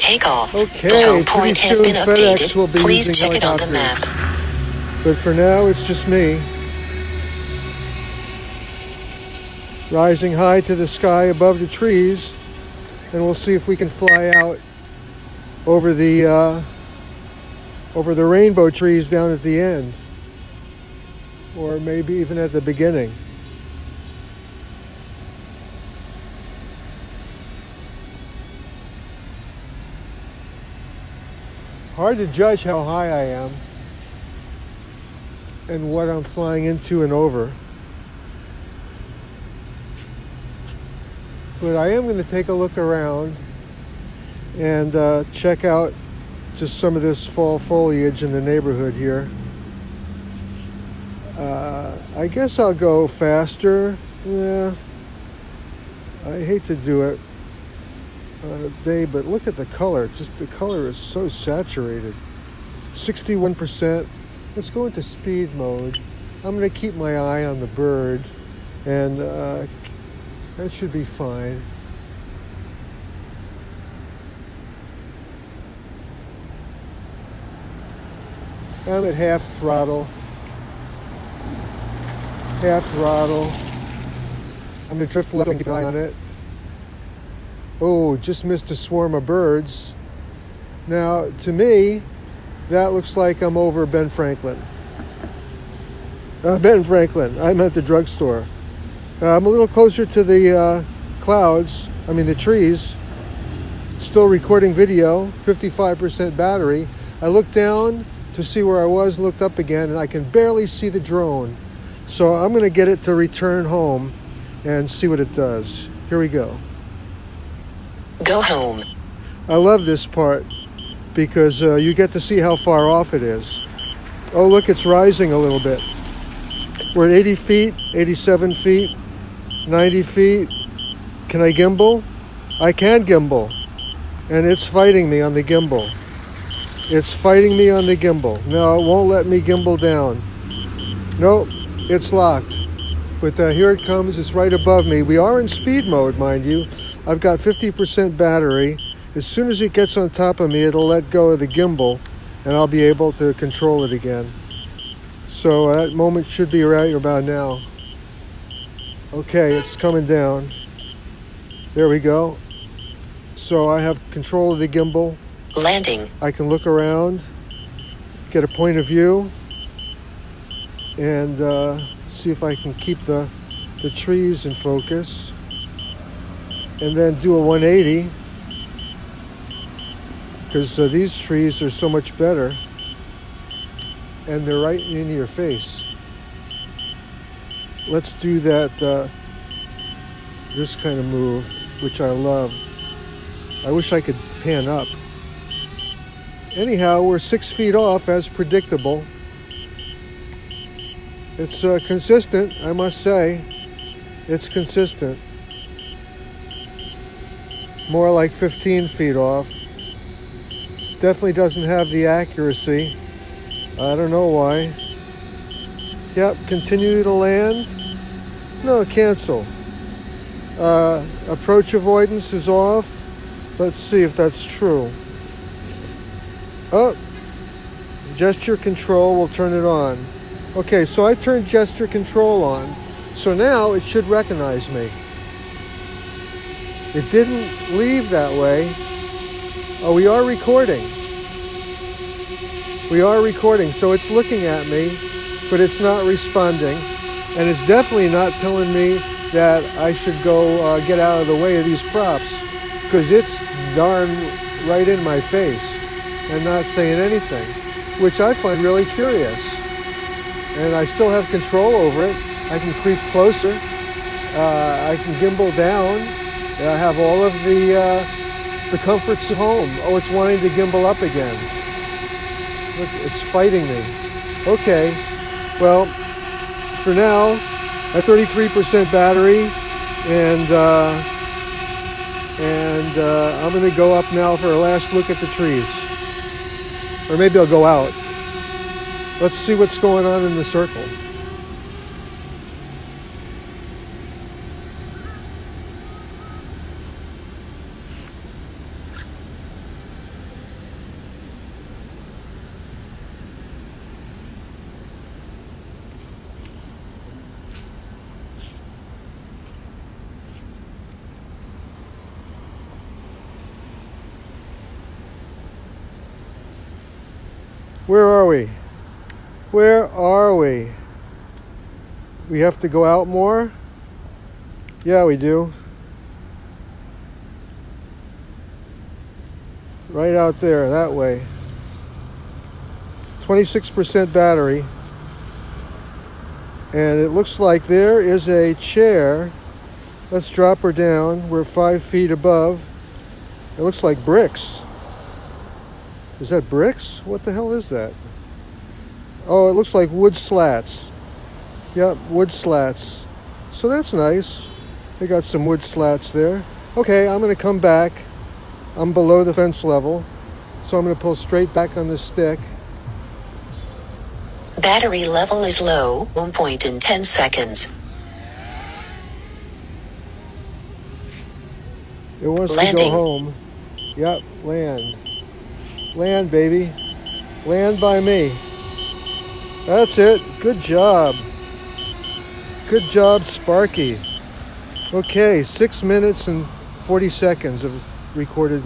takeoff. Okay, the home pretty point has soon been FedEx updated. will be Please using check it on the helicopters. map. But for now, it's just me. Rising high to the sky above the trees, and we'll see if we can fly out over the rainbow trees down at the end, or maybe even at the beginning. Hard to judge how high I am and what I'm flying into and over. But I am going to take a look around and check out just some of this fall foliage in the neighborhood here. I guess I'll go faster. Yeah, I hate to do it on a day, but look at the color. Just the color is so saturated. 61%. Let's go into speed mode. I'm going to keep my eye on the bird, and that should be fine. I'm at half throttle. Half throttle. I'm going to drift left and keep an eye on it. Oh, just missed a swarm of birds. Now, to me, that looks like I'm over Ben Franklin. Ben Franklin, I'm at the drugstore. I'm a little closer to the the trees. Still recording video, 55% battery. I looked down to see where I was, looked up again, and I can barely see the drone. So I'm going to get it to return home and see what it does. Here we go. Go home. I love this part because you get to see how far off it is. Oh, look, it's rising a little bit. We're at 80 feet, 87 feet, 90 feet. Can I gimbal? I can gimbal. And it's fighting me on the gimbal. It's fighting me on the gimbal. No, it won't let me gimbal down. Nope, it's locked. But here it comes. It's right above me. We are in speed mode, mind you. I've got 50% battery. As soon as it gets on top of me, it'll let go of the gimbal, and I'll be able to control it again. So that moment should be right about now. Okay, it's coming down. There we go. So I have control of the gimbal. Landing. I can look around, get a point of view, and see if I can keep the trees in focus. And then do a 180, because these trees are so much better, and they're right in your face. Let's do that, this kind of move, which I love. I wish I could pan up. Anyhow, we're 6 feet off, as predictable. It's consistent, I must say. It's consistent. More like 15 feet off. Definitely doesn't have the accuracy. I don't know why. Yep, continue to land. No, cancel. Approach avoidance is off. Let's see if that's true. Oh, gesture control, we'll turn it on. Okay, so I turned gesture control on. So now it should recognize me. It didn't leave that way. Oh, we are recording. We are recording, so it's looking at me, but it's not responding. And it's definitely not telling me that I should go get out of the way of these props, because it's darn right in my face and not saying anything, which I find really curious. And I still have control over it. I can creep closer. I can gimbal down. I have all of the comforts of home. Oh, it's wanting to gimbal up again. Look, it's fighting me. Okay, well, for now, at 33% battery, and I'm going to go up now for a last look at the trees. Or maybe I'll go out. Let's see what's going on in the circle. Where are we? Where are we? We have to go out more? Yeah, we do. Right out there, that way. 26% battery. And it looks like there is a chair. Let's drop her down. We're 5 feet above. It looks like bricks. Is that bricks? What the hell is that? Oh, it looks like wood slats. Yep, wood slats. So that's nice. They got some wood slats there. Okay, I'm going to come back. I'm below the fence level. So I'm going to pull straight back on this stick. Battery level is low. 1 point in 10 seconds. It wants Landing. to go home. Yep, land. Land, baby. Land by me. That's it. Good job. Good job, Sparky. Okay, 6 minutes and 40 seconds of recorded